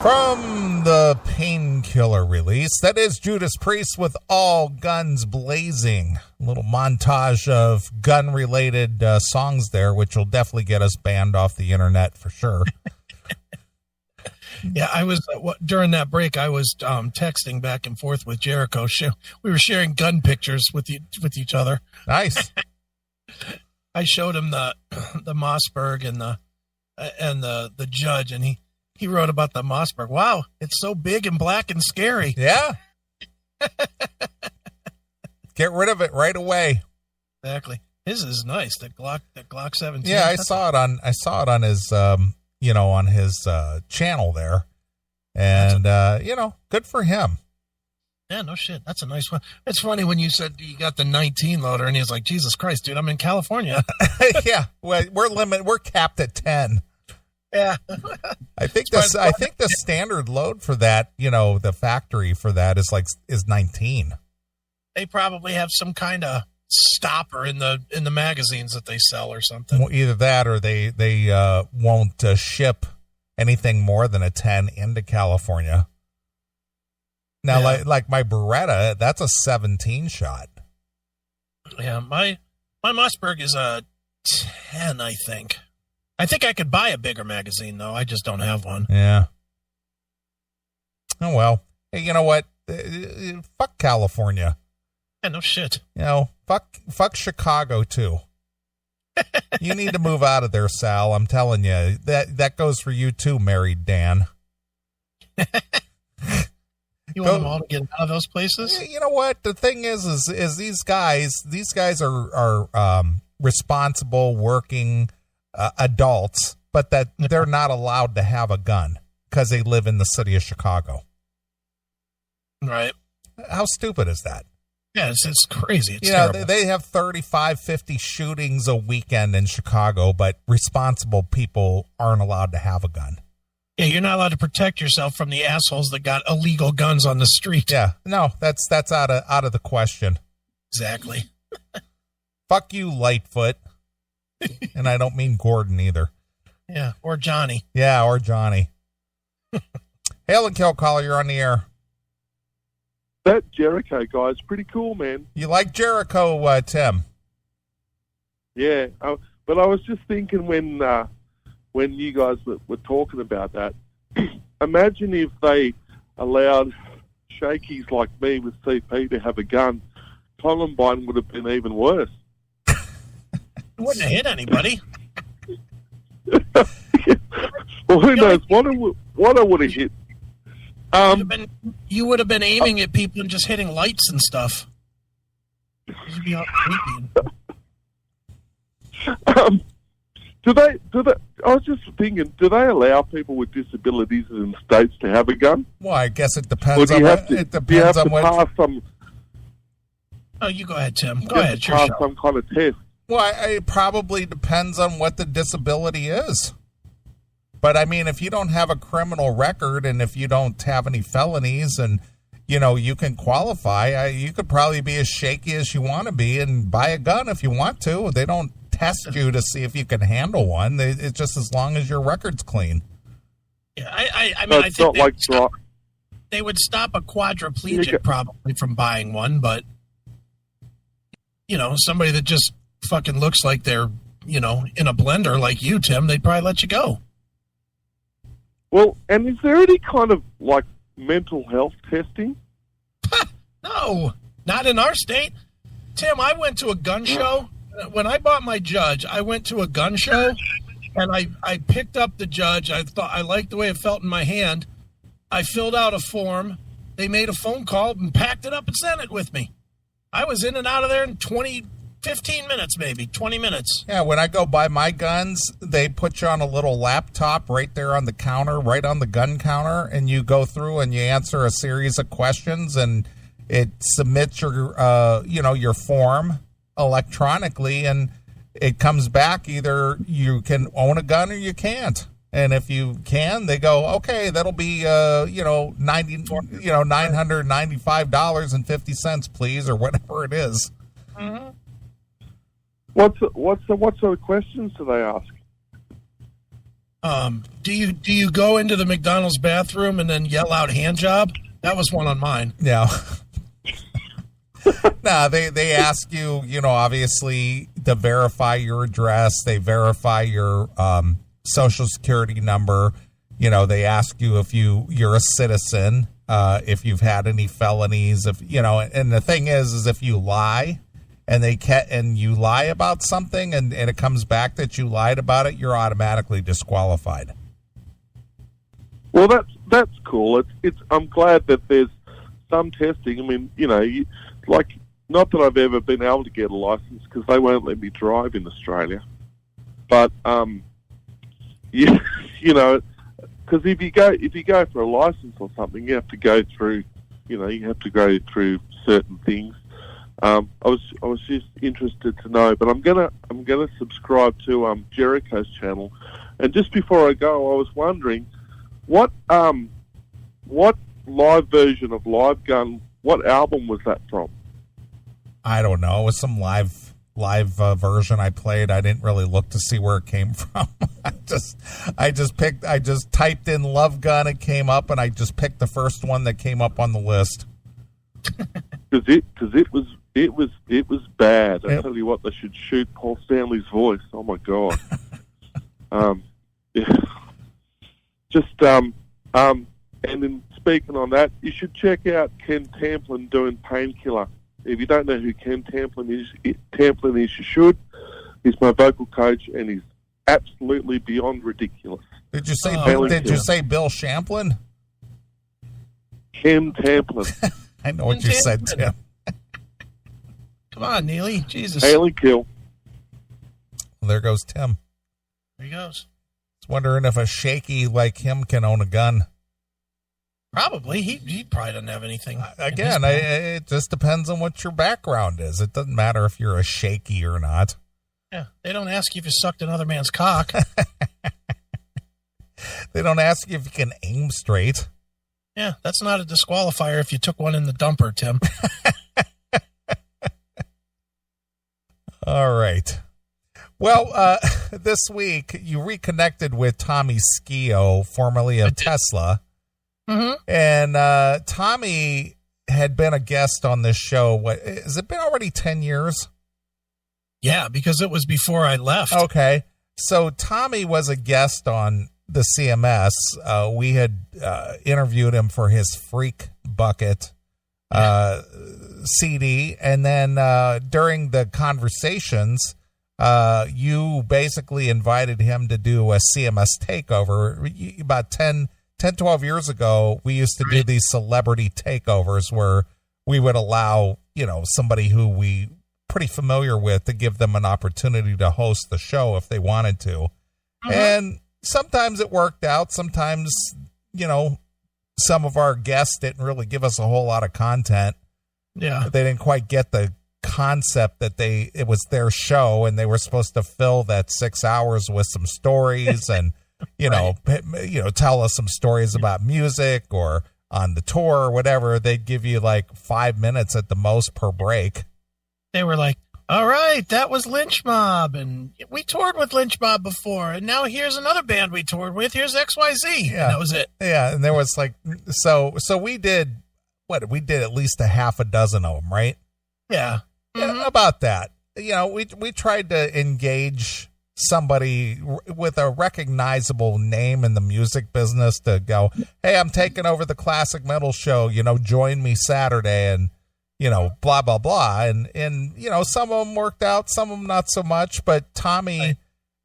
From the Painkiller release, that is Judas Priest with All Guns Blazing. A little montage of gun-related songs there, which will definitely get us banned off the internet for sure. Yeah, I was during that break. I was texting back and forth with Jericho. We were sharing gun pictures with each other. Nice. I showed him the Mossberg and the Judge, and he wrote about the Mossberg. Wow, it's so big and black and scary. Yeah. Get rid of it right away. Exactly. His is nice. The Glock 17. Yeah, I saw it on his on his channel there. And good for him. Yeah, no shit. That's a nice one. It's funny when you said you got the 19 loader, and he was like, "Jesus Christ, dude, I'm in California." Yeah, we're capped at 10. Yeah. I think the standard load for that, the factory for that is 19. They probably have some kind of stopper in the magazines that they sell or something. Well, either that or they won't ship anything more than a 10 into California. Now, like my Beretta, that's a 17 shot. Yeah, my Mossberg is a 10, I think. I think I could buy a bigger magazine, though. I just don't have one. Yeah. Oh, well. Hey, you know what? Fuck California. Yeah, no shit. Fuck Chicago, too. You need to move out of there, Sal. I'm telling you. That goes for you, too, married Dan. You want them all to get out of those places? You know what? The thing is these guys are responsible, working adults, but that they're not allowed to have a gun because they live in the city of Chicago. Right. How stupid is that? Yeah, it's crazy. It's terrible. They have 35, 50 shootings a weekend in Chicago, but responsible people aren't allowed to have a gun. Yeah, you're not allowed to protect yourself from the assholes that got illegal guns on the street. Yeah, no, that's out of the question. Exactly. Fuck you, Lightfoot. And I don't mean Gordon either. Yeah, or Johnny. Yeah, or Johnny. Hail and Kill caller, you're on the air. That Jericho guy is pretty cool, man. You like Jericho, Tim? Yeah, but I was just thinking when you guys were talking about that, imagine if they allowed shakies like me with CP to have a gun. Columbine would have been even worse. It wouldn't have hit anybody. Well, who knows? What I would have hit. You would have been aiming at people and just hitting lights and stuff. You'd be out creepy. Do they? I was just thinking, do they allow people with disabilities in states to have a gun? Well, I guess it depends on what. It depends on what. Pass some. Oh, you go ahead, Tim. Go ahead. Pass some kind of test. Well, it probably depends on what the disability is. But I mean, if you don't have a criminal record and if you don't have any felonies and, you can qualify, you could probably be as shaky as you want to be and buy a gun if you want to. They don't test you to see if you can handle one. It's just as long as your record's clean. Yeah, I mean, I think they would stop a quadriplegic probably from buying one, but, somebody that just fucking looks like they're, in a blender like you, Tim, they'd probably let you go. Well, and is there any kind of, mental health testing? No, not in our state. Tim, I went to a gun show. When I bought my Judge, I went to a gun show, and I picked up the Judge. I thought I liked the way it felt in my hand. I filled out a form. They made a phone call and packed it up and sent it with me. I was in and out of there in 15 minutes, maybe 20 minutes. Yeah, when I go buy my guns, they put you on a little laptop right there on the counter, right on the gun counter, and you go through and you answer a series of questions, and it submits your, your form electronically, and it comes back either you can own a gun or you can't. And if you can, they go, okay, that'll be, $995.50, please, or whatever it is. Mm-hmm. What sort of questions do they ask? Do you go into the McDonald's bathroom and then yell out hand job? That was one on mine. Yeah. No, they ask you, obviously to verify your address. They verify your social security number. They ask you if you're a citizen, if you've had any felonies, and the thing is if you lie and you lie about something and it comes back that you lied about it, you're automatically disqualified. Well, that's cool. I'm glad that there's some testing. I mean, not that I've ever been able to get a license because they won't let me drive in Australia. But because if you go for a license or something, you have to go through, certain things. I was just interested to know, but I'm gonna subscribe to Jericho's channel. And just before I go, I was wondering what live version of Live Gun, what album was that from? I don't know. It was some live version I played. I didn't really look to see where it came from. I just typed in Love Gun, it came up, and I just picked the first one that came up on the list. Because it was bad. I tell you what, they should shoot Paul Stanley's voice. Oh my God. Yeah. And then speaking on that, you should check out Ken Tamplin doing Painkiller. If you don't know who Ken Tamplin is, you should. He's my vocal coach, and he's absolutely beyond ridiculous. Did you say Bill Champlin? Ken Tamplin. I know what you said, Tim. Come on, Neely. Jesus. Hail and kill. Well, there goes Tim. There he goes. Just wondering if a shaky like him can own a gun. Probably. He probably doesn't have anything. Again, it just depends on what your background is. It doesn't matter if you're a shaky or not. Yeah, they don't ask you if you sucked another man's cock. They don't ask you if you can aim straight. Yeah, that's not a disqualifier if you took one in the dumper, Tim. All right. Well, this week you reconnected with Tommy Skio, formerly of Tesla. Mm-hmm. And Tommy had been a guest on this show. What has it been already 10 years? Yeah, because it was before I left. Okay. So Tommy was a guest on the CMS. We had interviewed him for his Freak Bucket CD. And then during the conversations, you basically invited him to do a CMS takeover. About 10-12 years ago, we used to do these celebrity takeovers where we would allow, somebody who we pretty familiar with to give them an opportunity to host the show if they wanted to. Mm-hmm. And sometimes it worked out. Sometimes, some of our guests didn't really give us a whole lot of content. Yeah. They didn't quite get the concept that it was their show and they were supposed to fill that 6 hours with some stories and, tell us some stories about music or on the tour or whatever. They'd give you like 5 minutes at the most per break. They were like, all right, that was Lynch Mob, and we toured with Lynch Mob before, and now here's another band we toured with. Here's XYZ. Yeah. And that was it. Yeah, and there was like, so we did at least a half a dozen of them, right? Yeah. Mm-hmm. Yeah, about that. We tried to engage somebody with a recognizable name in the music business to go, hey, I'm taking over the classic metal show, join me Saturday, and blah, blah, blah. And some of them worked out, some of them not so much, but Tommy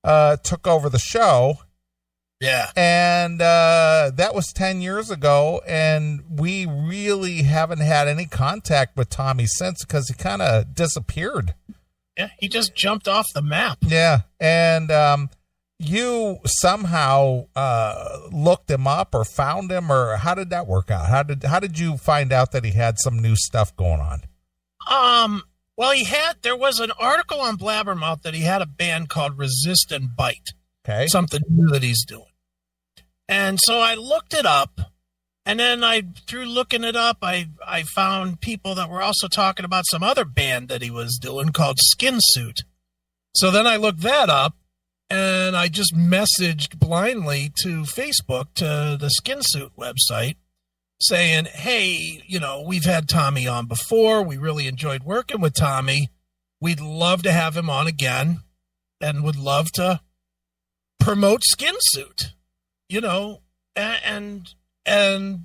took over the show. Yeah. And that was 10 years ago, and we really haven't had any contact with Tommy since because he kind of disappeared. Yeah, he just jumped off the map. Yeah, and you somehow looked him up or found him, or how did that work out? How did you find out that he had some new stuff going on? Well, there was an article on Blabbermouth that he had a band called Resist and Bite. Okay. Something new that he's doing. And so I looked it up, and then through looking it up, I found people that were also talking about some other band that he was doing called Skin Suit. So then I looked that up, and then I just messaged blindly to Facebook, to the Skin Suit website, saying, hey, we've had Tommy on before. We really enjoyed working with Tommy. We'd love to have him on again and would love to promote Skin Suit, and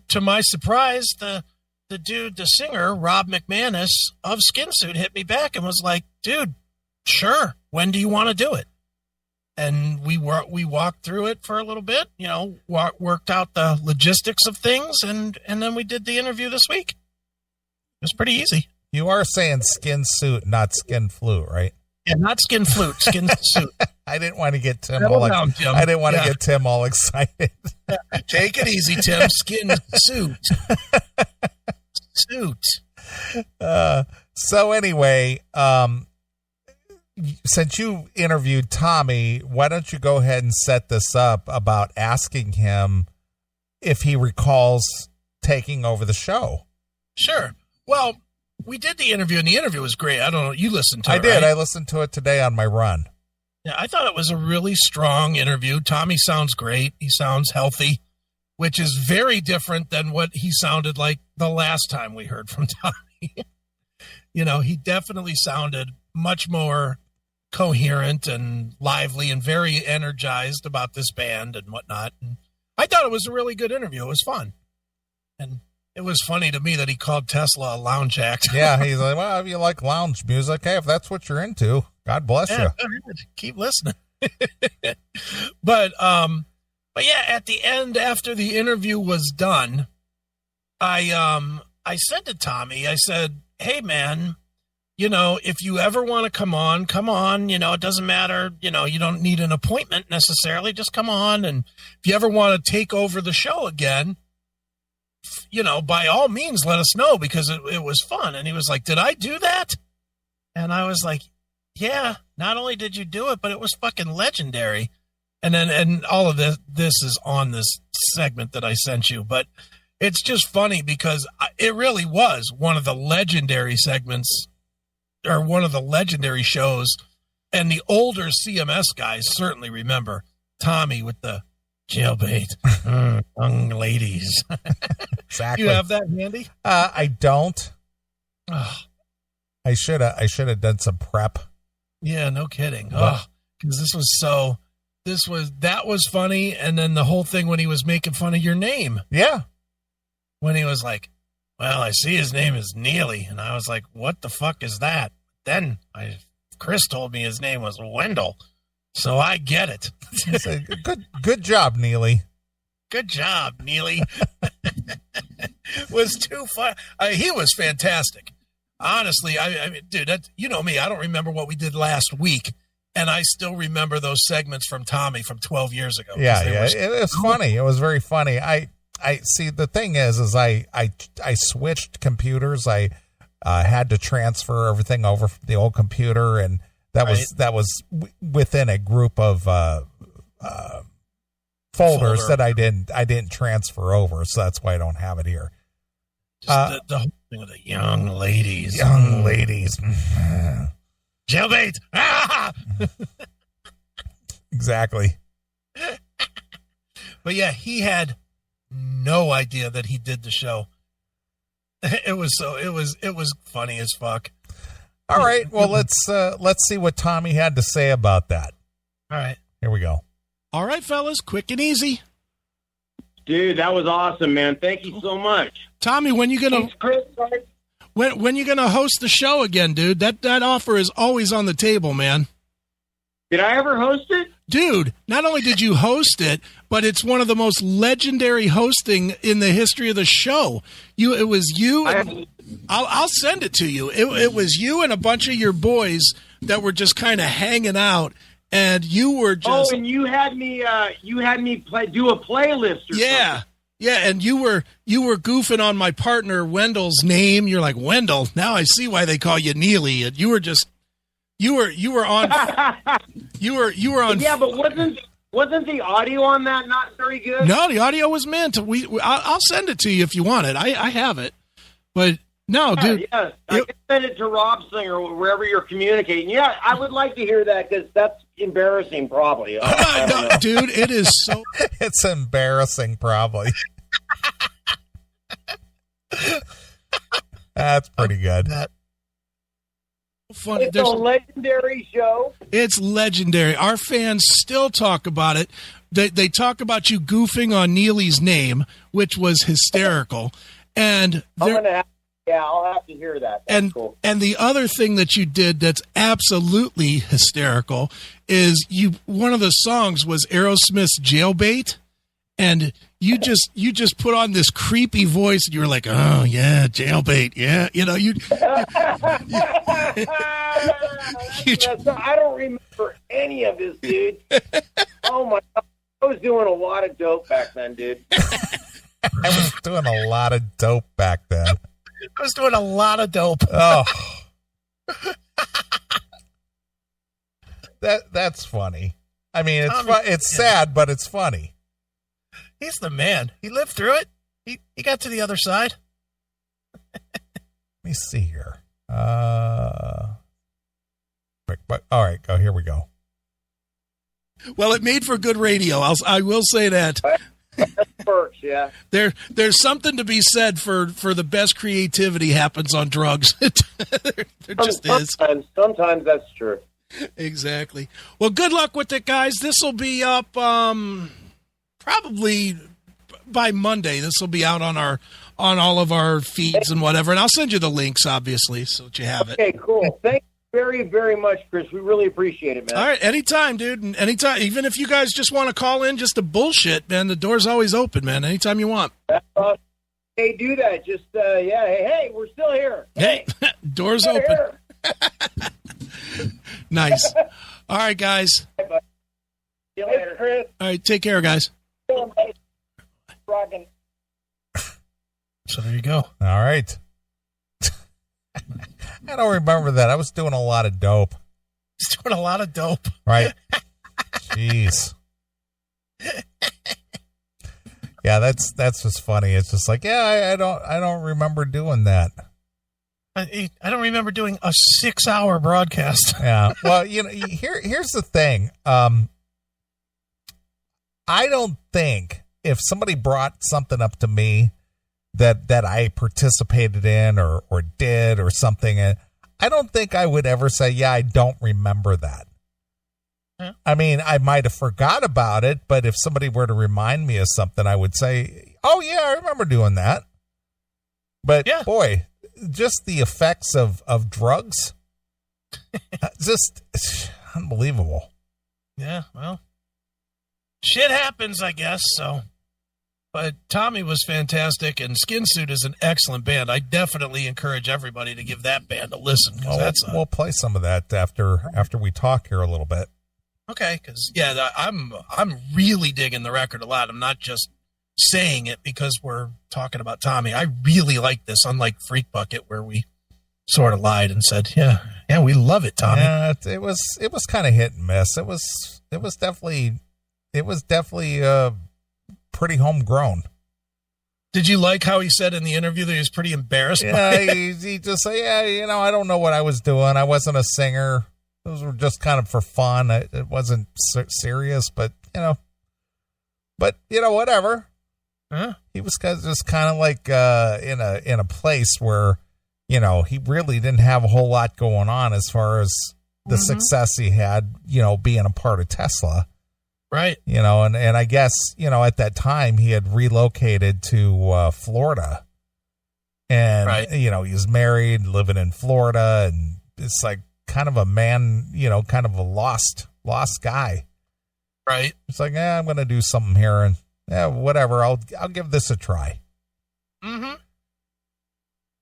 to my surprise, the dude, the singer, Rob McManus of Skin Suit, hit me back and was like, dude, sure. When do you want to do it? And we walked through it for a little bit, worked out the logistics of things, and then we did the interview this week. It was pretty easy. You are saying Skin Suit, not Skin Flu, right? Yeah, not Skin Flute, Skin Suit. I didn't want to get Tim all get Tim all excited. Take it easy, Tim. Skin Suit. Suit. So anyway, since you interviewed Tommy, why don't you go ahead and set this up about asking him if he recalls taking over the show? Sure. Well, we did the interview, and the interview was great. I don't know. You listened to it, I did. Right? I listened to it today on my run. Yeah, I thought it was a really strong interview. Tommy sounds great. He sounds healthy, which is very different than what he sounded like the last time we heard from Tommy. He definitely sounded much more coherent and lively and very energized about this band and whatnot. And I thought it was a really good interview. It was fun. And it was funny to me that he called Tesla a lounge act. Yeah, he's like, well, if you like lounge music, hey, if that's what you're into, God bless you. Keep listening. But yeah, at the end, after the interview was done, I said to Tommy, I said, hey, man, if you ever want to come on, it doesn't matter. You don't need an appointment necessarily. Just come on. And if you ever want to take over the show again, by all means, let us know, because it was fun. And he was like, did I do that? And I was like, yeah, not only did you do it, but it was fucking legendary. And all of this is on this segment that I sent you, but it's just funny because it really was one of the legendary segments, or one of the legendary shows. And the older CMS guys certainly remember Tommy with the jailbait, young ladies. Exactly. You have that handy? I don't. Oh. I should have done some prep. Yeah, no kidding. Oh, because that was funny. And then the whole thing when he was making fun of your name. Yeah. When he was like, well, I see his name is Neeley. And I was like, what the fuck is that? Then Chris told me his name was Wendell. So I get it. Good job, Neeley. Good job, Neeley. Was too fun. He was fantastic. Honestly, I mean, dude, you know me. I don't remember what we did last week, and I still remember those segments from Tommy from 12 years ago. Yeah. It was funny. It was very funny. I see. The thing is I switched computers. I had to transfer everything over from the old computer, and that was within a group of folders that I didn't transfer over, so that's why I don't have it here. Just the whole thing with the young ladies. Young ladies. Jailbait. Ah! Exactly. But yeah, he had no idea that he did the show. It was funny as fuck. All right. Well, let's see what Tommy had to say about that. All right. Here we go. All right, fellas, quick and easy. Dude, that was awesome, man. Thank you so much. Tommy, when you gonna when you gonna host the show again, dude? That offer is always on the table, man. Did I ever host it? Dude, not only did you host it, but it's one of the most legendary hosting in the history of the show. It was you. I'll send it to you. It was you and a bunch of your boys that were just kind of hanging out, and you were just. Oh, and you had me do a playlist. Or something. Yeah, and you were goofing on my partner Wendell's name. You're like, Wendell. Now I see why they call you Neeley. And you were just. You were on. You were on. Yeah, but wasn't the audio on that not very good? No, the audio was meant. I'll send it to you if you want it. I have it, but No, dude. Yeah, I can send it to Rob Singer or wherever you're communicating. Yeah, I would like to hear that because that's embarrassing, probably. No, dude, it is so. It's embarrassing, probably. That's pretty good. Funny. It's a legendary show. It's legendary. Our fans still talk about it. They talk about you goofing on Neely's name, which was hysterical. And I'll have to hear that. That's cool. And the other thing that you did that's absolutely hysterical is one of the songs was Aerosmith's Jailbait, and you just put on this creepy voice, and you were like, "Oh yeah, Jailbait, yeah." You know, I don't remember any of this, dude. Oh my God, I was doing a lot of dope back then, dude. I was doing a lot of dope back then. I was doing a lot of dope. Oh, that's funny. I mean, it's sad, but it's funny. He's the man. He lived through it. He got to the other side. Let me see here. All right, go. Here we go. Well, it made for good radio. I will say that. Perks, yeah. There's something to be said for the best creativity happens on drugs. there just is. Sometimes that's true. Exactly. Well, good luck with it, guys. This will be up probably by Monday. This will be out on all of our feeds and whatever. And I'll send you the links, obviously, so that you have it. Okay, cool. Thank you very, very much, Chris. We really appreciate it, man. All right, anytime, dude. And anytime, even if you guys just want to call in just to bullshit, man, the door's always open, man. Anytime you want. Hey, do that. Just, hey, we're still here. Hey, door's open. Nice. All right, guys. See you later, Chris. All right, take care, guys. Rockin'. So there you go. All right. I don't remember that. I was doing a lot of dope. He's doing a lot of dope. Right. Jeez. Yeah, that's just funny. It's just like, yeah, I don't remember doing that. I don't remember doing a 6-hour broadcast. Yeah. Well, here's the thing. I don't think if somebody brought something up to me that I participated in or did or something, I don't think I would ever say, yeah, I don't remember that. Yeah. I mean, I might have forgot about it, but if somebody were to remind me of something, I would say, oh yeah, I remember doing that. But yeah. Boy, just the effects of drugs, just unbelievable. Yeah, well, shit happens, I guess, so. But Tommy was fantastic, and Skin Suit is an excellent band. I definitely encourage everybody to give that band a listen. We'll play some of that after we talk here a little bit. Okay, because I'm really digging the record a lot. I'm not just saying it because we're talking about Tommy. I really like this, unlike Freak Bucket, where we sort of lied and said, yeah, we love it, Tommy. Yeah, it was kind of hit and miss. It was definitely pretty homegrown. Did you like how he said in the interview that he was pretty embarrassed? Yeah, he just said, yeah, I don't know what I was doing. I wasn't a singer. Those were just kind of for fun. It wasn't serious, but whatever. Huh? He was just kind of like in a place where, he really didn't have a whole lot going on as far as the success he had, being a part of Tesla. Right. And I guess, at that time he had relocated to Florida, and, right. He was married, living in Florida, and it's like kind of a man, kind of a lost guy. Right. It's like, I'm going to do something here, and whatever. I'll give this a try. Mm-hmm.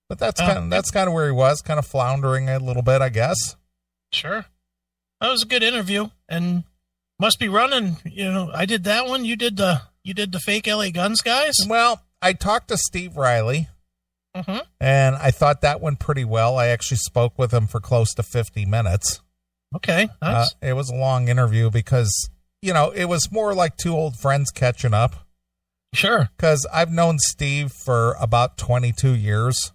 But that's kind of where he was, kind of floundering a little bit, I guess. Sure. That was a good interview, and must be running. I did that one. You did the fake LA Guns guys. Well, I talked to Steve Riley, mm-hmm. and I thought that went pretty well. I actually spoke with him for close to 50 minutes. Okay, nice. It was a long interview because, it was more like two old friends catching up. Sure. Because I've known Steve for about 22 years.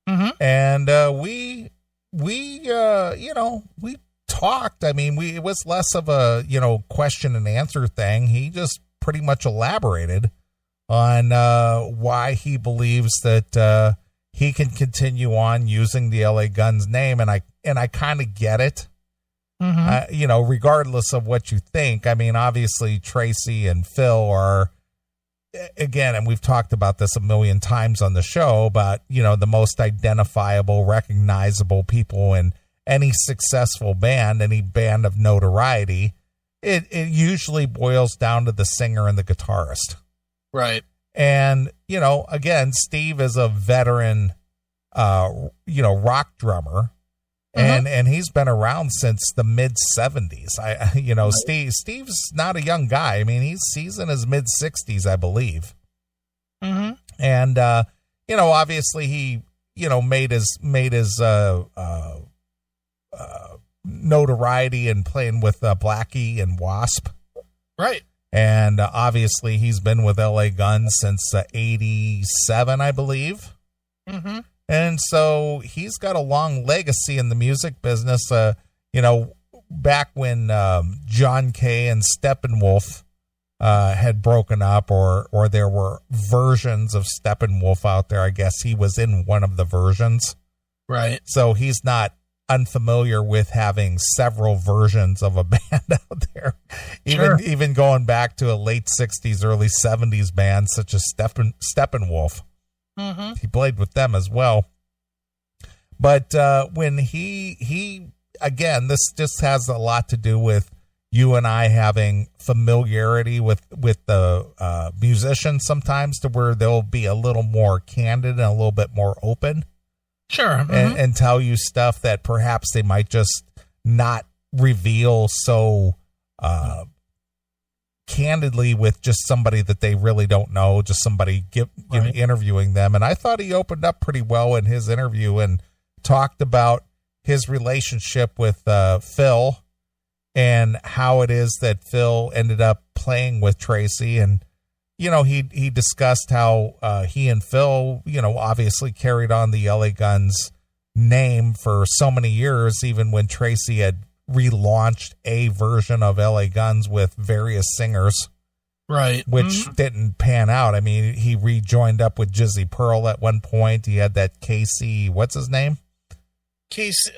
And we talked. I mean, it was less of a, question and answer thing. He just pretty much elaborated on why he believes that he can continue on using the LA Guns name. And I kind of get it. Regardless of what you think. I mean, obviously Tracy and Phil are, again, and we've talked about this a million times on the show, but the most identifiable, recognizable people in any successful band, any band of notoriety. It usually boils down to the singer and the guitarist. Right. And, again, Steve is a veteran, rock drummer. And he's been around since the mid 70s. Steve's not a young guy. I mean, he's in his mid 60s, I believe. And, obviously he, made his notoriety in playing with Blackie and Wasp. Right. And obviously he's been with LA Guns since 87, I believe. And so he's got a long legacy in the music business. Back when John Kay and Steppenwolf had broken up, or there were versions of Steppenwolf out there, I guess he was in one of the versions. Right. So he's not unfamiliar with having several versions of a band out there. Even going back to a late 60s, early 70s band such as Steppenwolf. He played with them as well. But when he again, this just has a lot to do with you and I having familiarity with the musicians sometimes, to where they'll be a little more candid and a little bit more open. Sure. And tell you stuff that perhaps they might just not reveal so candidly with just somebody that they really don't know, just somebody interviewing them. And I thought he opened up pretty well in his interview and talked about his relationship with Phil and how it is that Phil ended up playing with Tracy. And, he discussed how he and Phil, obviously carried on the LA Guns name for so many years, even when Tracy had relaunched a version of LA Guns with various singers, right, which didn't pan out. I mean, he rejoined up with Jizzy Pearl at one point. He had that Casey, what's his name?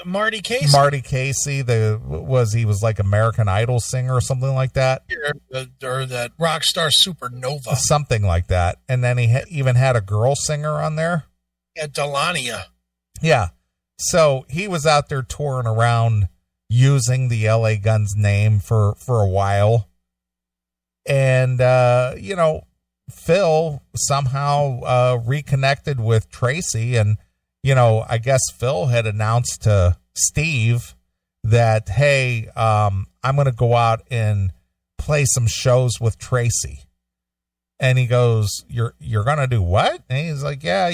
Marty Casey. He was like American Idol singer or something like that, or that rock star Supernova, something like that. And then he even had a girl singer on there. Yeah, Delania. Yeah, so he was out there touring around using the LA Guns name for a while. And, Phil somehow reconnected with Tracy. And, I guess Phil had announced to Steve that, hey, I'm going to go out and play some shows with Tracy. And he goes, you're going to do what? And he's like, yeah,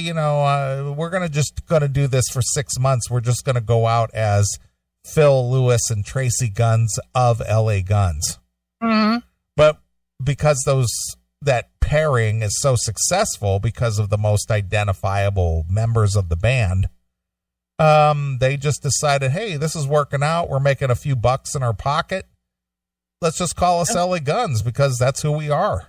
we're going to do this for 6 months. We're just going to go out as Phil Lewis and Tracy Guns of LA Guns. But because that pairing is so successful because of the most identifiable members of the band, they just decided, hey, this is working out. We're making a few bucks in our pocket. Let's just call us LA Guns because that's who we are.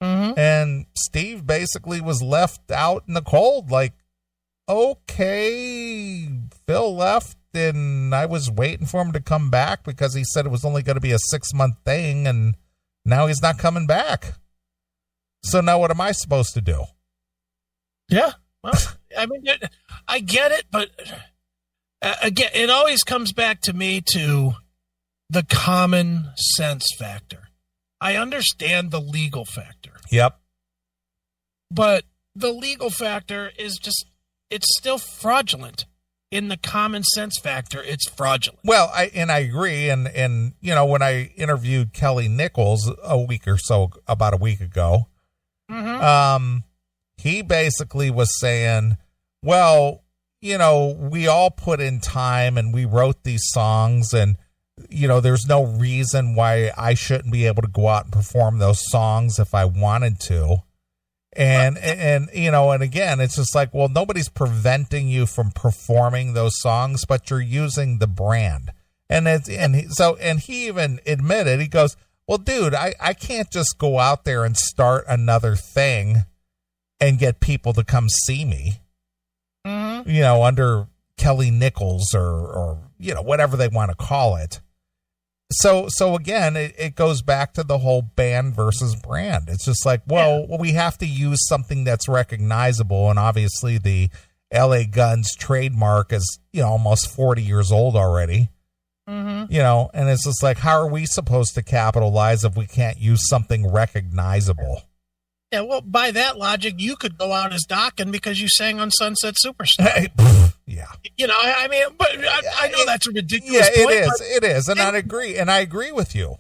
And Steve basically was left out in the cold. Like, okay, Phil left and I was waiting for him to come back because he said it was only going to be a 6-month thing, and now he's not coming back. So now what am I supposed to do? Yeah. Well, I mean, I get it, but again, it always comes back to me to the common sense factor. I understand the legal factor. Yep. But the legal factor is it's still fraudulent. In the common sense factor, it's fraudulent. Well, I agree. And when I interviewed Kelly Nichols about a week ago, he basically was saying, well, we all put in time and we wrote these songs, and, there's no reason why I shouldn't be able to go out and perform those songs if I wanted to. And and again, it's just like, well, nobody's preventing you from performing those songs, but you're using the brand. And he even admitted, he goes, well, dude, I can't just go out there and start another thing and get people to come see me, under Kelly Nichols or whatever they want to call it. So again, it goes back to the whole band versus brand. It's just like, well, we have to use something that's recognizable. And obviously the LA Guns trademark is, almost 40 years old already. And it's just like, how are we supposed to capitalize if we can't use something recognizable? Yeah, well, by that logic, you could go out as Dokken because you sang on Sunset Superstar. Yeah. But I know that's a ridiculous point. It is. And I agree with you.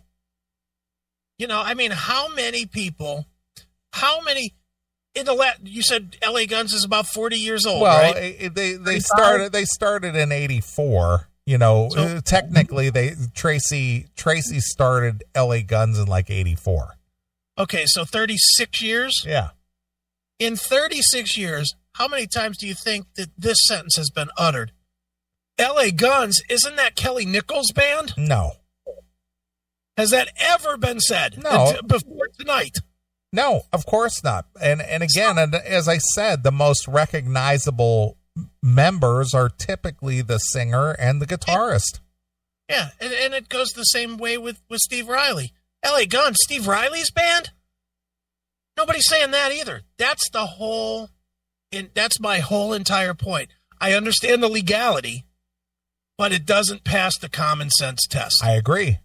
How many people, you said LA Guns is about 40 years old, right? They started in 84. Technically Tracy started LA Guns in like 84. Okay, so 36 years? Yeah. In 36 years, how many times do you think that this sentence has been uttered? LA Guns, isn't that Kelly Nichols' band? No. Has that ever been said? No. Before tonight? No, of course not. And again, as I said, the most recognizable members are typically the singer and the guitarist. Yeah, and it goes the same way with Steve Riley. LA Guns, Steve Riley's band? Nobody's saying that either. That's my whole entire point. I understand the legality, but it doesn't pass the common sense test. I agree.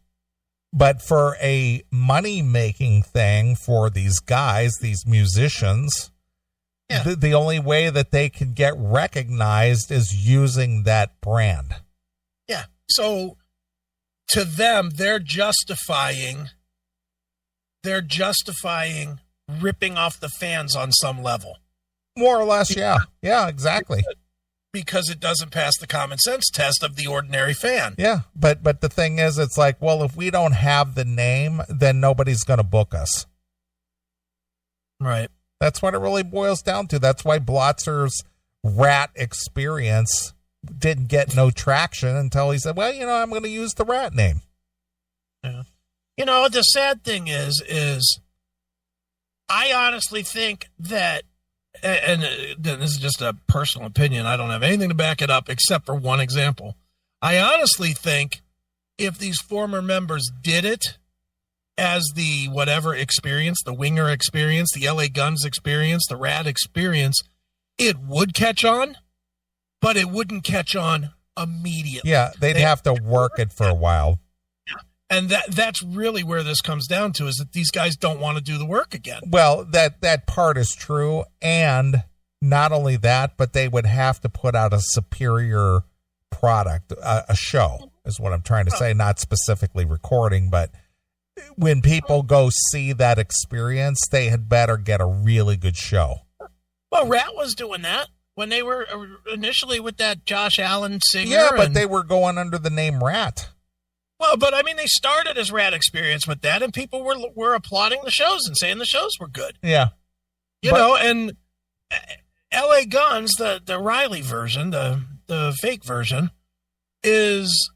But for a money-making thing for these guys, these musicians, the only way that they can get recognized is using that brand. Yeah. So to them, they're justifying ripping off the fans on some level. More or less, yeah. Yeah, exactly. Because it doesn't pass the common sense test of the ordinary fan. Yeah, but the thing is, it's like, well, if we don't have the name, then nobody's going to book us. Right. That's what it really boils down to. That's why Blotzer's Rat experience didn't get no traction until he said, well, I'm going to use the Rat name. Yeah. The sad thing is I honestly think that, and this is just a personal opinion, I don't have anything to back it up except for one example. I honestly think if these former members did it as the whatever experience, the Winger experience, the LA Guns experience, the Rat experience, it would catch on, but it wouldn't catch on immediately. Yeah, they'd have to work it for a while. And that's really where this comes down to, is that these guys don't want to do the work again. Well, that part is true. And not only that, but they would have to put out a superior product, a show is what I'm trying to say, not specifically recording. But when people go see that experience, they had better get a really good show. Well, Rat was doing that when they were initially with that Josh Allen singer. Yeah, but they were going under the name Rat. Well, but they started as Rat Experience with that, and people were applauding the shows and saying the shows were good. Yeah. And LA Guns, the Riley version, the fake version, is,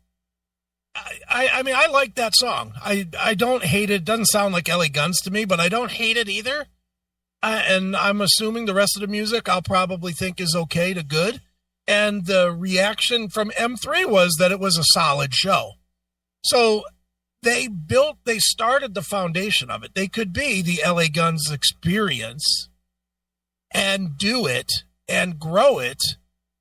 I like that song. I don't hate it. It doesn't sound like LA Guns to me, but I don't hate it either. And I'm assuming the rest of the music I'll probably think is okay to good. And the reaction from M3 was that it was a solid show. So they started the foundation of it. They could be the LA Guns experience and do it and grow it,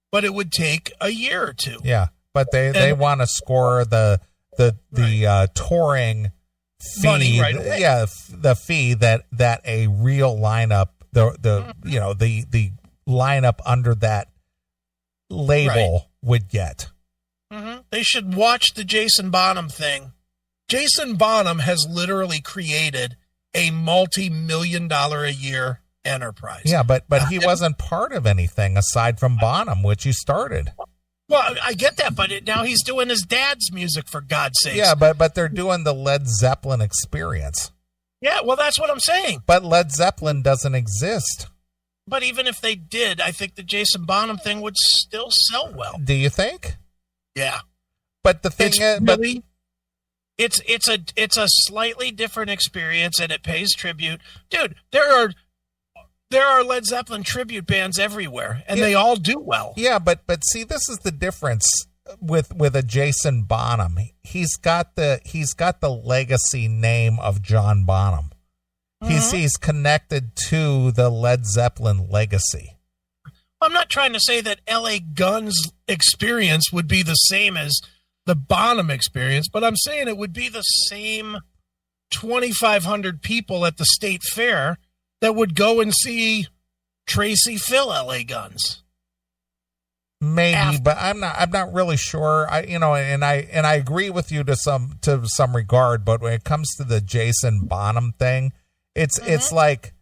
but it would take a year or two. Yeah, but they want to score the touring fee. Money right away. Yeah, the fee that a real lineup, the lineup under that label would get. Mm-hmm. They should watch the Jason Bonham thing. Jason Bonham has literally created a multi-million-dollar a year enterprise. Yeah, but he wasn't part of anything aside from Bonham, which he started. Well, I get that, but now he's doing his dad's music, for God's sakes. Yeah, but they're doing the Led Zeppelin experience. Yeah, well, that's what I'm saying. But Led Zeppelin doesn't exist. But even if they did, I think the Jason Bonham thing would still sell well. Do you think? Yeah. But the thing is, really, it's a slightly different experience, and it pays tribute. Dude, there are Led Zeppelin tribute bands everywhere, and they all do well. Yeah, but see, this is the difference with a Jason Bonham. He's got the legacy name of John Bonham. He's connected to the Led Zeppelin legacy. I'm not trying to say that LA Guns experience would be the same as the Bonham experience, but I'm saying it would be the same 2,500 people at the state fair that would go and see Tracy Phil LA Guns. Maybe, but I'm not really sure. I agree with you to some regard, but when it comes to the Jason Bonham thing, it's like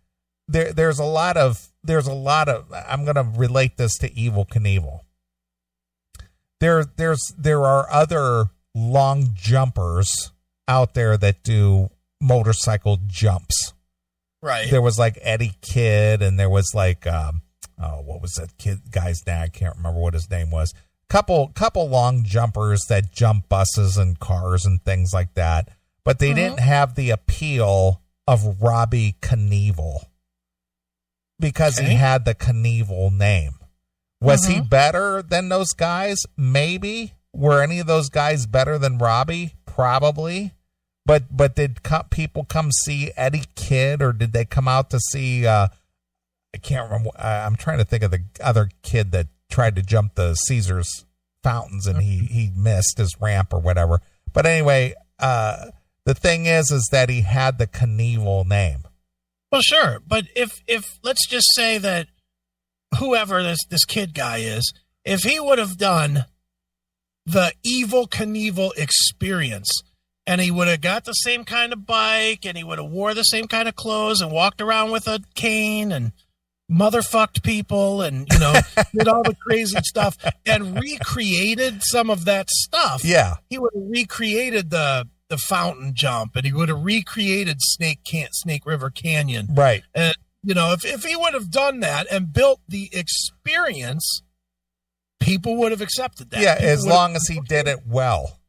there's a lot of I'm going to relate this to Evel Knievel. There are other long jumpers out there that do motorcycle jumps. Right. There was like Eddie Kidd, and there was like what was that guy's name? I can't remember what his name was. Couple long jumpers that jump buses and cars and things like that, but they didn't have the appeal of Robbie Knievel because he had the Knievel name. Was he better than those guys? Maybe. Were any of those guys better than Robbie? Probably. But did people come see Eddie Kidd, or did they come out to see? I can't remember. I'm trying to think of the other kid that tried to jump the Caesars fountains and he missed his ramp or whatever. But anyway, the thing is that he had the Knievel name. Well, sure, but if let's just say that whoever this kid guy is, if he would have done the Evel Knievel experience, and he would have got the same kind of bike, and he would have wore the same kind of clothes and walked around with a cane and motherfucked people and, did all the crazy stuff and recreated some of that stuff. Yeah. He would have recreated the fountain jump, and he would have recreated Snake River Canyon. Right. And, if he would have done that and built the experience, people would have accepted that. Yeah, people as long as he did it well.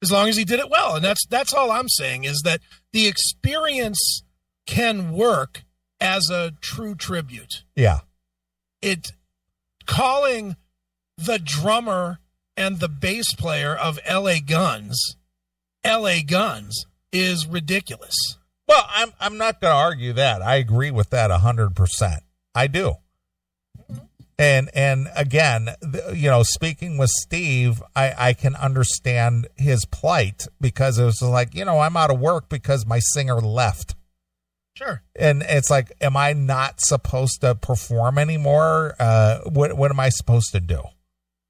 As long as he did it well. And that's all I'm saying, is that the experience can work as a true tribute. Yeah. Calling the drummer and the bass player of LA Guns is ridiculous. Well, I'm not going to argue that. I agree with that 100%. I do. And again, speaking with Steve, I can understand his plight, because it was like, I'm out of work because my singer left. Sure. And it's like, am I not supposed to perform anymore? What am I supposed to do?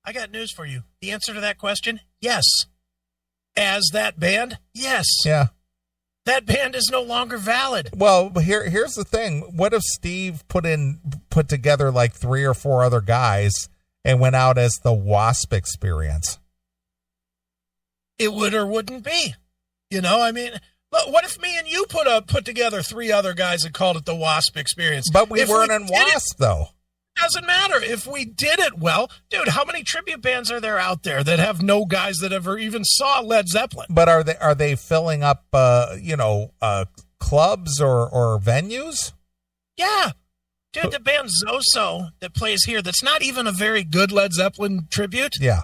I got news for you. The answer to that question, yes. As that band, yes. Yeah. That band is no longer valid. Well, here's the thing. What if Steve put together like 3 or 4 other guys and went out as the Wasp Experience? It would or wouldn't be. Look, what if me and you put together 3 other guys and called it the Wasp Experience? But we weren't in Wasp, though. Doesn't matter if we did it well. Dude, how many tribute bands are there out there that have no guys that ever even saw Led Zeppelin? But are they filling up clubs or venues? Yeah. Dude, the band Zoso that plays here, that's not even a very good Led Zeppelin tribute. Yeah.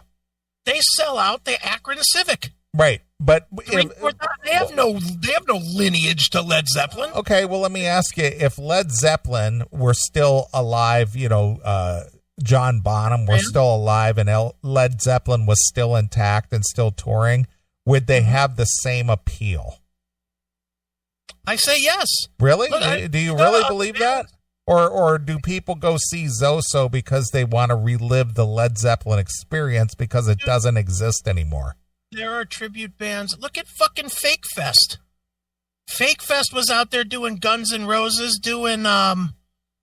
They sell out the Akron Civic. Right. But they have no lineage to Led Zeppelin. Okay, well, let me ask you, if Led Zeppelin were still alive, John Bonham were still alive, and Led Zeppelin was still intact and still touring, would they have the same appeal? I say yes. Really? Do you really believe that? Or do people go see Zoso because they want to relive the Led Zeppelin experience because it doesn't exist anymore? There are tribute bands. Look at fucking Fake Fest. Fake Fest was out there doing Guns N' Roses, doing Van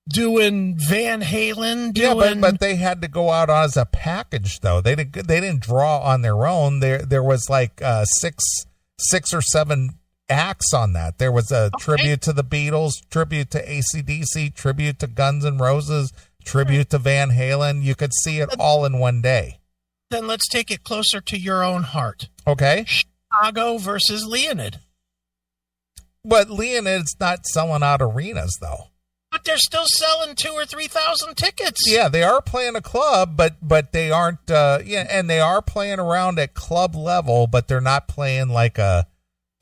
Halen. But they had to go out as a package, though. They didn't draw on their own. There was like six or seven acts on that. There was a tribute to the Beatles, tribute to AC/DC, tribute to Guns N' Roses, tribute to Van Halen. You could see it all in one day. Then let's take it closer to your own heart. Okay. Chicago versus Leonid. But Leonid's not selling out arenas, though. But they're still selling 2,000 or 3,000 tickets. Yeah, they are playing a club, but they aren't. And they are playing around at club level, but they're not playing like a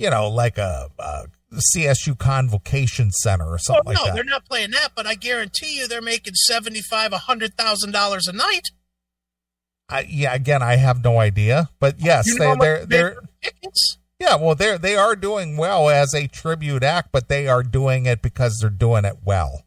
CSU Convocation Center or something like that. No, they're not playing that. But I guarantee you, they're making $75,000, $100,000 a night. Again, I have no idea, but yes, they're tickets. Yeah, well, they are doing well as a tribute act, but they are doing it because they're doing it well.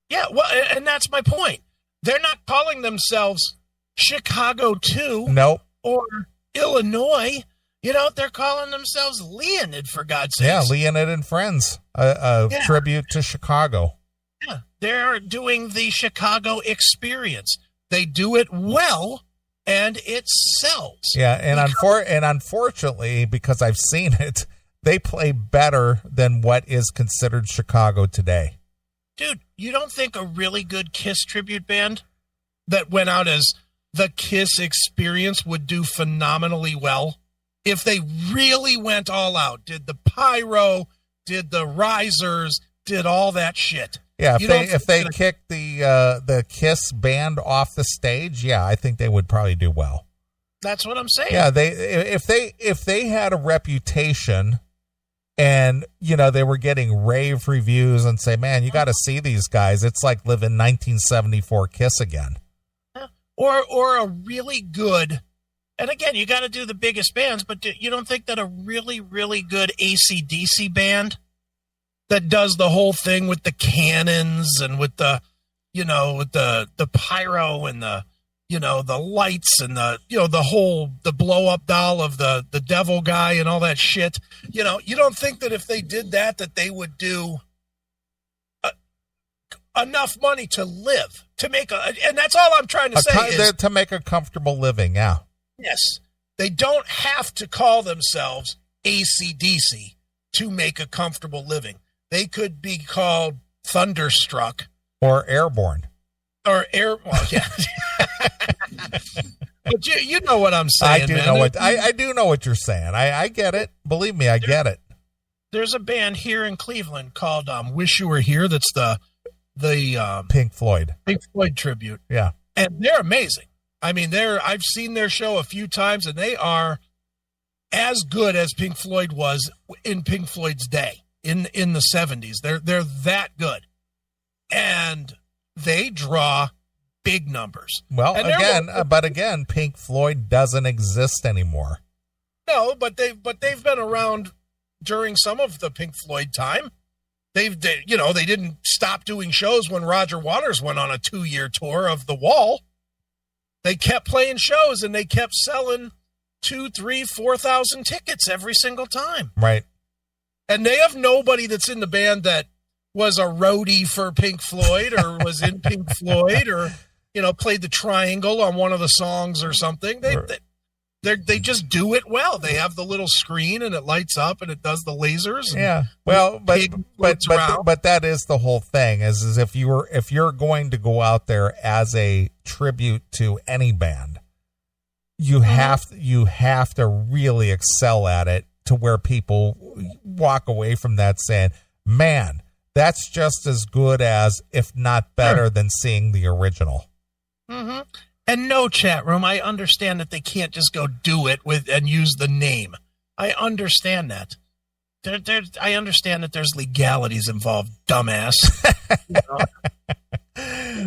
Yeah, well, and that's my point. They're not calling themselves Chicago 2 Nope. or Illinois. They're calling themselves Leonid, for God's sake. Yeah, Leonid and Friends, a tribute to Chicago. Yeah, they're doing the Chicago experience. They do it well. And it sells. Yeah, and unfortunately, because I've seen it, they play better than what is considered Chicago today. Dude, you don't think a really good Kiss tribute band that went out as the Kiss Experience would do phenomenally well? If they really went all out, did the pyro, did the risers, did all that shit. Yeah, if they kicked the Kiss band off the stage, yeah, I think they would probably do well. That's what I'm saying. Yeah, if they had a reputation, and they were getting rave reviews and say, man, you got to see these guys. It's like living 1974 Kiss again. Or a really good, and again, you got to do the biggest bands, but you don't think that a really, really good AC/DC band that does the whole thing with the cannons and with the, with the pyro and the, the lights and the blow up doll of the devil guy and all that shit. You don't think that if they did that they would do enough money to live, to make and that's all I'm trying to say is to make a comfortable living. Yeah. Yes. They don't have to call themselves AC/DC to make a comfortable living. They could be called Thunderstruck. Or Airborne. Well, yeah. But you know what I'm saying, I do know what you're saying. I get it. Believe me, I get it. There's a band here in Cleveland called Wish You Were Here that's the Pink Floyd. Pink Floyd tribute. Yeah. And they're amazing. I mean, I've seen their show a few times, and they are as good as Pink Floyd was in Pink Floyd's day. In the 70s. They're that good. And they draw big numbers. Well, again, Pink Floyd doesn't exist anymore. No, but they've been around during some of the Pink Floyd time. They didn't stop doing shows when Roger Waters went on a 2-year tour of The Wall. They kept playing shows and they kept selling 2,000, 3,000, 4,000 tickets every single time. Right. And they have nobody that's in the band that was a roadie for Pink Floyd or was in Pink Floyd or, played the triangle on one of the songs or something. They just do it well. They have the little screen and it lights up and it does the lasers. Yeah. Well, but that is the whole thing is if you're going to go out there as a tribute to any band, you have to really excel at it to where people walk away from that saying, man, that's just as good as, if not better than seeing the original. Mm-hmm. And no, chat room, I understand that they can't just go do it and use the name. I understand that. I understand that there's legalities involved, dumbass.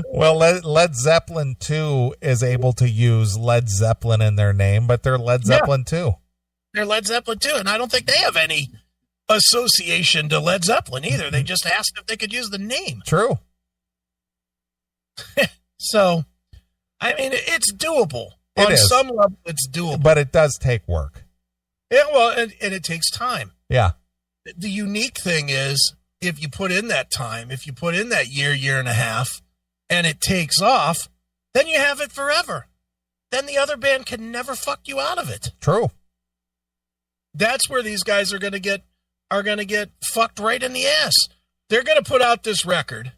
Well, Led Zeppelin 2 is able to use Led Zeppelin in their name, but they're Led Zeppelin 2. They're Led Zeppelin 2, and I don't think they have any association to Led Zeppelin either. They just asked if they could use the name. True. So, I mean, it's doable. On some level, it's doable. But it does take work. Yeah, well, and it takes time. Yeah. The unique thing is, if you put in that time, if you put in that year and a half, and it takes off, then you have it forever. Then the other band can never fuck you out of it. True. That's where these guys are going to get are going to get fucked right in the ass. They're going to put out this record,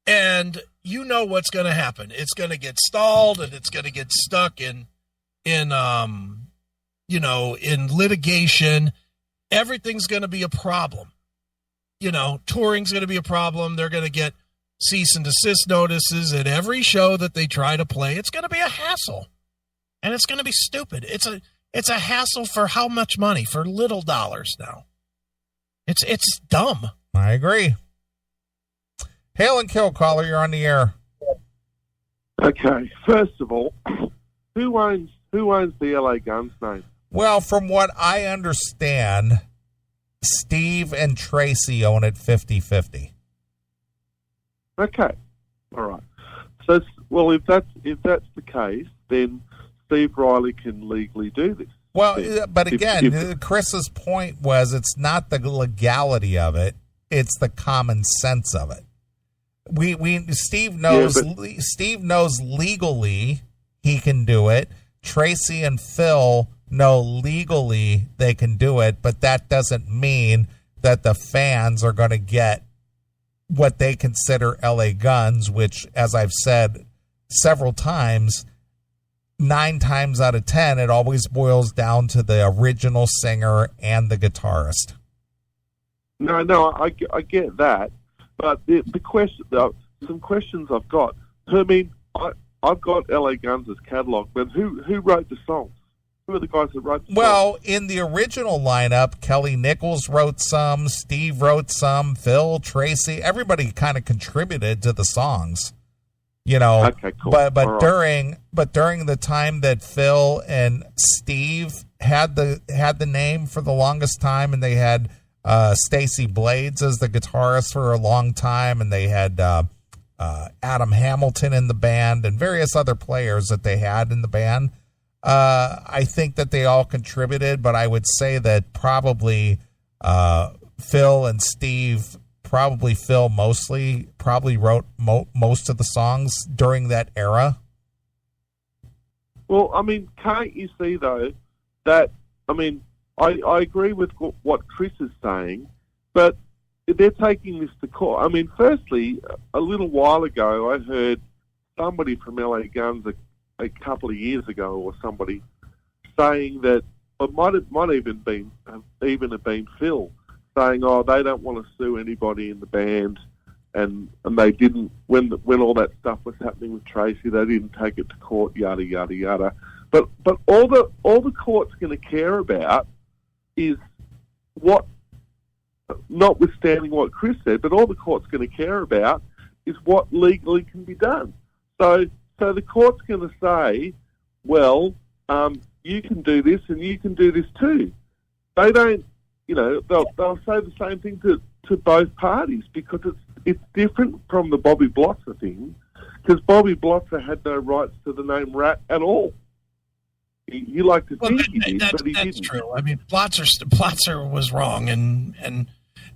and you know what's going to happen. It's going to get stalled, and it's going to get stuck in litigation. Everything's going to be a problem. Touring's going to be a problem. They're going to get cease and desist notices at every show that they try to play. It's going to be a hassle, and it's going to be stupid. It's a hassle for how much money? For little dollars now. It's dumb. I agree. Hail and kill, caller. You're on the air. Okay. First of all, who owns the LA Guns name? Well, from what I understand, Steve and Tracy own it 50-50. Okay. All right. So, well, if that's the case, then Steve Riley can legally do this. Well, but again, Chris's point was it's not the legality of it; it's the common sense of it. Steve knows. Yeah, Steve knows legally he can do it. Tracy and Phil know legally they can do it, but that doesn't mean that the fans are going to get what they consider LA Guns, which, as I've said several times, 9 times out of 10, it always boils down to the original singer and the guitarist. No, I get that, but the question, some questions I've got. I mean, I've got LA Guns' catalog, but who wrote the songs? Who are the guys that wrote the songs? Well, in the original lineup, Kelly Nichols wrote some, Steve wrote some, Phil, Tracy, everybody kind of contributed to the songs. Okay, cool. But during the time that Phil and Steve had the name for the longest time, and they had Stacey Blades as the guitarist for a long time, and they had Adam Hamilton in the band and various other players that they had in the band. I think that they all contributed, but I would say that probably Phil and Steve. Probably Phil probably wrote most of the songs during that era. Well, I mean, can't you see, though, that, I mean, I agree with what Chris is saying, but they're taking this to court. I mean, firstly, a little while ago, I heard somebody from LA Guns a couple of years ago, or somebody saying that, it might even have been Phil, saying, they don't want to sue anybody in the band, and they didn't, when all that stuff was happening with Tracy, they didn't take it to court, yada yada yada. But all the court's going to care about is what, notwithstanding what Chris said, but all the court's going to care about is what legally can be done. So the court's going to say, well, you can do this and you can do this too. They don't. They'll say the same thing to both parties, because it's different from the Bobby Blotzer thing, because Bobby Blotzer had no rights to the name Rat at all. He liked to think he did, but he didn't. That's true. I mean, Blotzer was wrong, and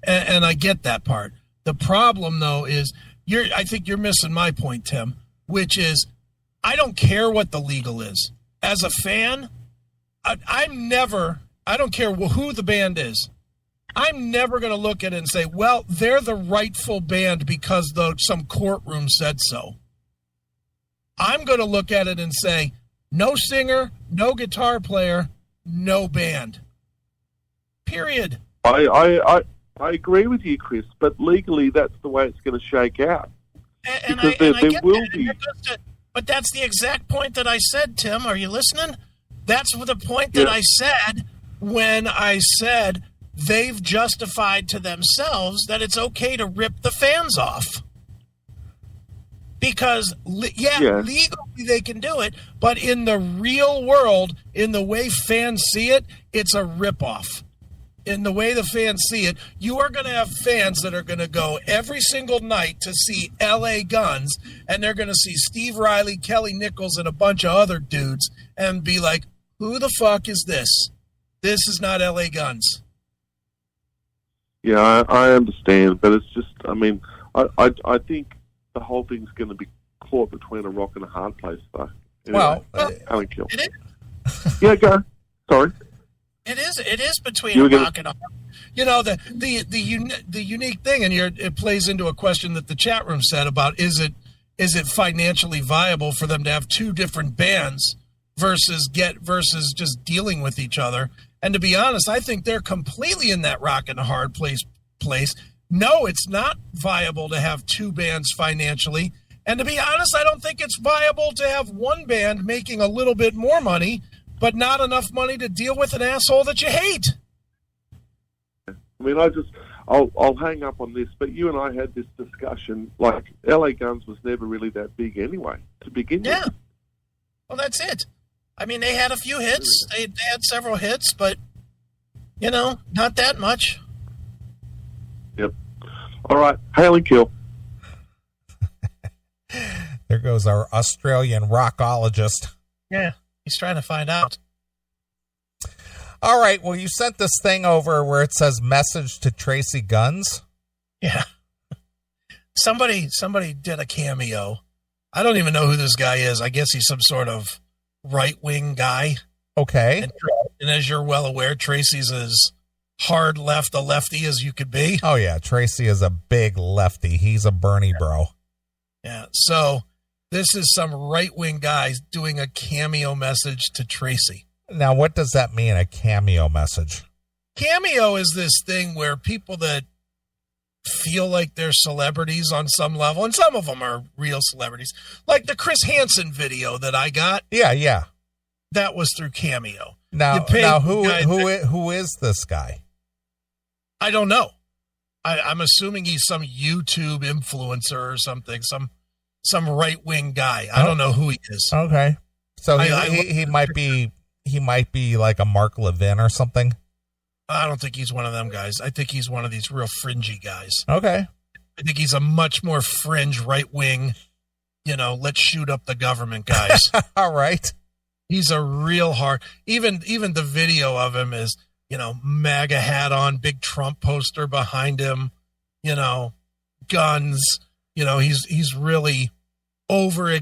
I get that part. The problem, though, is I think you're missing my point, Tim, which is I don't care what the legal is. As a fan, I don't care who the band is. I'm never going to look at it and say, well, they're the rightful band because some courtroom said so. I'm going to look at it and say, no singer, no guitar player, no band. Period. I agree with you, Chris, but legally that's the way it's going to shake out. But that's the exact point that I said, Tim. Are you listening? That's the point that I said when I said they've justified to themselves that it's okay to rip the fans off. Because, legally they can do it, but in the real world, in the way fans see it, it's a ripoff. In the way the fans see it, you are going to have fans that are going to go every single night to see LA Guns, and they're going to see Steve Riley, Kelly Nichols, and a bunch of other dudes, and be like, who the fuck is this? This is not LA Guns. Yeah, I understand, but it's just, I mean, I think the whole thing's going to be caught between a rock and a hard place, though. Anyway, Well, I don't kill. It is. Yeah, go. Sorry. It is between a rock and a hard. You know, the unique thing, and it plays into a question that the chat room said about is it financially viable for them to have two different bands versus just dealing with each other? And to be honest, I think they're completely in that rock and a hard place. No, it's not viable to have two bands financially. And to be honest, I don't think it's viable to have one band making a little bit more money, but not enough money to deal with an asshole that you hate. I mean, I'll hang up on this, but you and I had this discussion, like, LA Guns was never really that big anyway, to begin with. Yeah. Well, that's it. I mean, they had a few hits. They had several hits, but, not that much. Yep. All right. Hail and kill. There goes our Australian rockologist. Yeah, he's trying to find out. All right, well, you sent this thing over where it says message to Tracy Guns. Yeah. Somebody did a cameo. I don't even know who this guy is. I guess he's some sort of right-wing guy. Okay. And as you're well aware, Tracy's as hard left a lefty as you could be. Oh, yeah, Tracy is a big lefty. He's a Bernie bro. Yeah, so this is some right-wing guy doing a cameo message to Tracy. Now, what does that mean, a cameo message? Cameo is this thing where people that feel like they're celebrities on some level, and some of them are real celebrities, like the Chris Hansen video that I got. Yeah. That was through Cameo. Now who is this guy? I don't know. I'm assuming he's some YouTube influencer or something, some right-wing guy. I don't know who he is. Okay. So he might be like a Mark Levin or something. I don't think he's one of them guys. I think he's one of these real fringy guys. Okay. I think he's a much more fringe right-wing, let's shoot up the government guys. All right. He's a real hard. Even the video of him is, MAGA hat on, big Trump poster behind him, guns. He's really over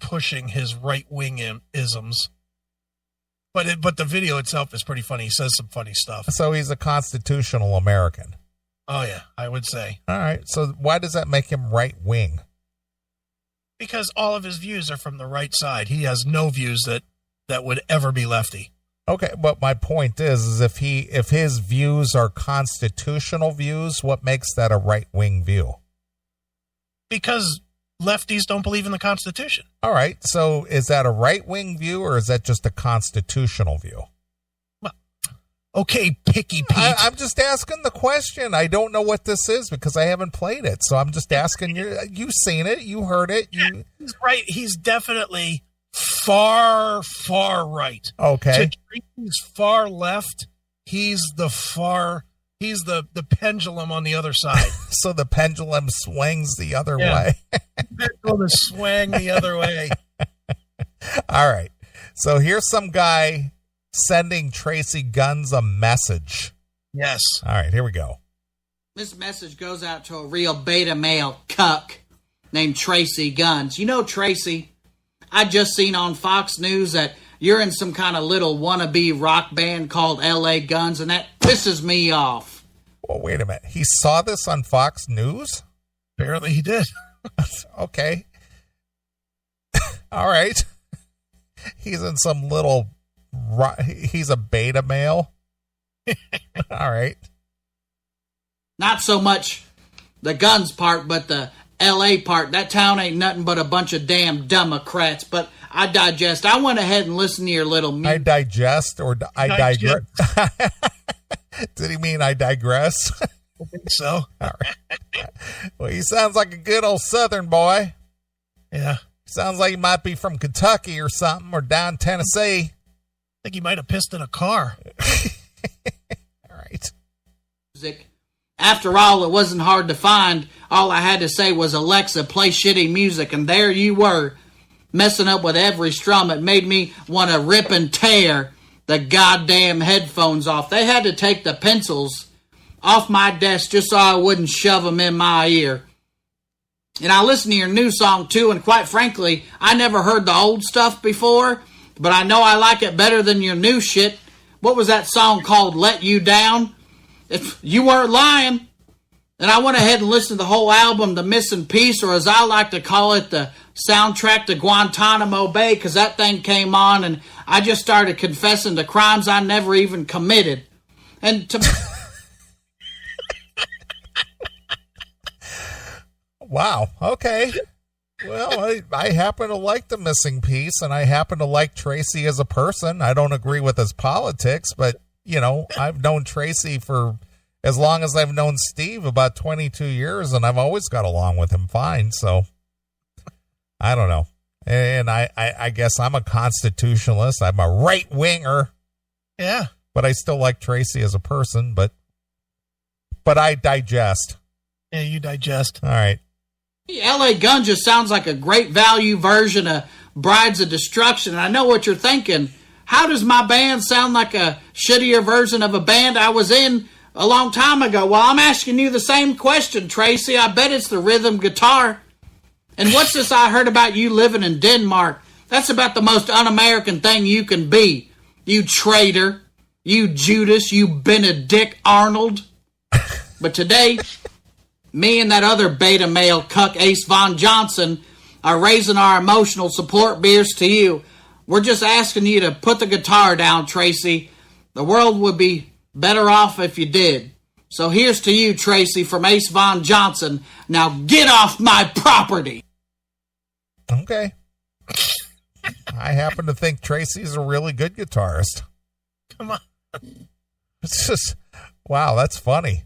pushing his right-wing isms. But the video itself is pretty funny. He says some funny stuff. So he's a constitutional American. Oh, yeah, I would say. All right. So why does that make him right-wing? Because all of his views are from the right side. He has no views that would ever be lefty. Okay, but my point is if his views are constitutional views, what makes that a right-wing view? Because lefties don't believe in the Constitution. All right, so is that a right-wing view or is that just a constitutional view? Well, okay, Picky Pete. I'm just asking the question. I don't know what this is because I haven't played it, so I'm just asking you. You've seen it, you heard it. He's right. He's definitely far right. Okay. He's far left. He's the pendulum on the other side. So the pendulum swings the other way. They're going to swing the other way. All right. So here's some guy sending Tracy Guns a message. Yes. All right, here we go. This message goes out to a real beta male cuck named Tracy Guns. You know, Tracy, I just seen on Fox News that you're in some kind of little wannabe rock band called LA Guns, and that pisses me off. Well, wait a minute. He saw this on Fox News? Apparently he did. Okay. All right. He's in some little... He's a beta male? All right. Not so much the guns part, but the L.A. part. That town ain't nothing but a bunch of damn Democrats, but I digest. I went ahead and listened to your little... I digest or I digress? Did he mean I digress? I think so. All right. Well, he sounds like a good old Southern boy. Yeah. Sounds like he might be from Kentucky or something, or down Tennessee. I think he might have pissed in a car. All right. Music. After all, it wasn't hard to find. All I had to say was, Alexa, play shitty music, and there you were, messing up with every strum. It made me want to rip and tear the goddamn headphones off. They had to take the pencils off my desk just so I wouldn't shove them in my ear. And I listened to your new song, too, and quite frankly, I never heard the old stuff before, but I know I like it better than your new shit. What was that song called, Let You Down? If you weren't lying. And I went ahead and listened to the whole album, The Missing Piece, or as I like to call it, the soundtrack to Guantanamo Bay, because that thing came on and I just started confessing to crimes I never even committed. And to... Wow. Okay. Well, I happen to like The Missing Piece, and I happen to like Tracy as a person. I don't agree with his politics, but, you know, I've known Tracy for as long as I've known Steve, about 22 years, and I've always got along with him fine. So I don't know. And I guess I'm a constitutionalist. I'm a right winger. Yeah. But I still like Tracy as a person, but I digest. Yeah, you digest. All right. LA Gun just sounds like a great value version of Brides of Destruction. And I know what you're thinking. How does my band sound like a shittier version of a band I was in a long time ago? Well, I'm asking you the same question, Tracy. I bet it's the rhythm guitar. And what's this I heard about you living in Denmark? That's about the most un-American thing you can be. You traitor. You Judas. You Benedict Arnold. But today, me and that other beta male cuck Ace Von Johnson are raising our emotional support beers to you. We're just asking you to put the guitar down, Tracy. The world would be better off if you did. So here's to you, Tracy, from Ace Von Johnson. Now get off my property. Okay. I happen to think Tracy's a really good guitarist. Come on. It's just, wow, that's funny.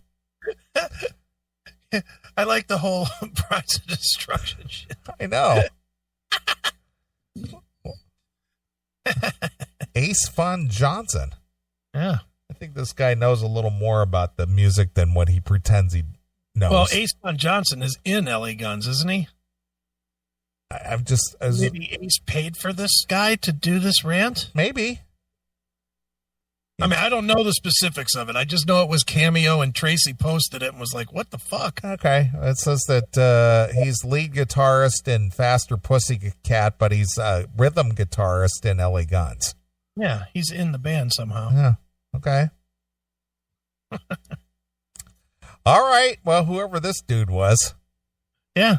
I like the whole Brides of Destruction shit. I know. Ace Von Johnson. Yeah. I think this guy knows a little more about the music than what he pretends he knows. Well, Ace Von Johnson is in LA Guns, isn't he? Maybe Ace paid for this guy to do this rant? Maybe. I mean, I don't know the specifics of it. I just know it was Cameo, and Tracy posted it and was like, what the fuck? Okay. It says that he's lead guitarist in Faster Pussycat, but he's a rhythm guitarist in LA Guns. Yeah, he's in the band somehow. Yeah. Okay. All right. Well, whoever this dude was. Yeah.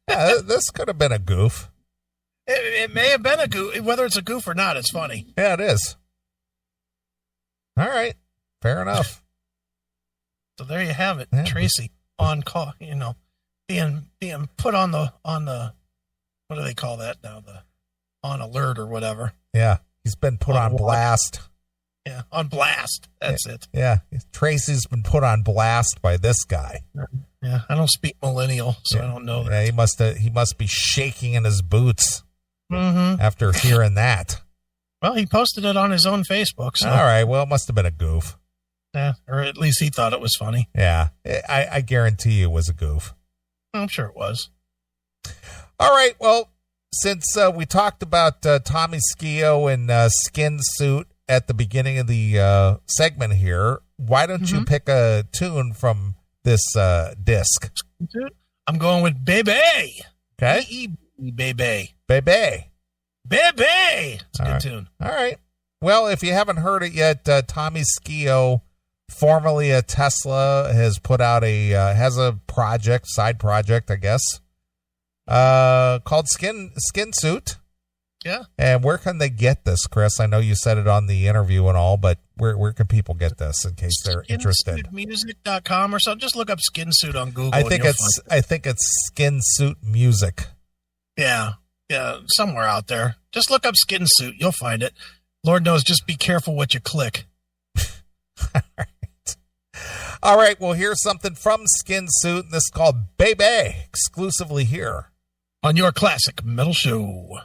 Yeah, this could have been a goof. It may have been a goof. Whether it's a goof or not, it's funny. Yeah, it is. All right. Fair enough. So there you have it. Yeah. Tracy on call, being put on the, what do they call that now? The on alert or whatever. Yeah. He's been put on blast. Yeah. On blast. That's it. Yeah. Tracy's been put on blast by this guy. Yeah. I don't speak millennial, so I don't know that. Yeah. He must be shaking in his boots after hearing that. Well, he posted it on his own Facebook. So. All right. Well, it must have been a goof. Yeah. Or at least he thought it was funny. Yeah. I guarantee you it was a goof. I'm sure it was. All right. Well, since we talked about Tommy Scio and Skin Suit at the beginning of the segment here, why don't you pick a tune from this disc? I'm going with Bebe. Okay. Bebe. Bebe. Bebe. It's a good tune. All right. Well, if you haven't heard it yet, Tommy Scio, formerly a Tesla, has put out has a side project, I guess, called Skin Suit. Yeah. And where can they get this, Chris? I know you said it on the interview and all, but where can people get this in case they're interested? SkinSuitMusic.com or something. Just look up Skin Suit on Google. I think it's Skin Suit Music. Yeah. Yeah, somewhere out there. Just look up Skin Suit. You'll find it. Lord knows, just be careful what you click. All right. Well, here's something from Skin Suit. This is called Bebe, exclusively here on your classic metal show.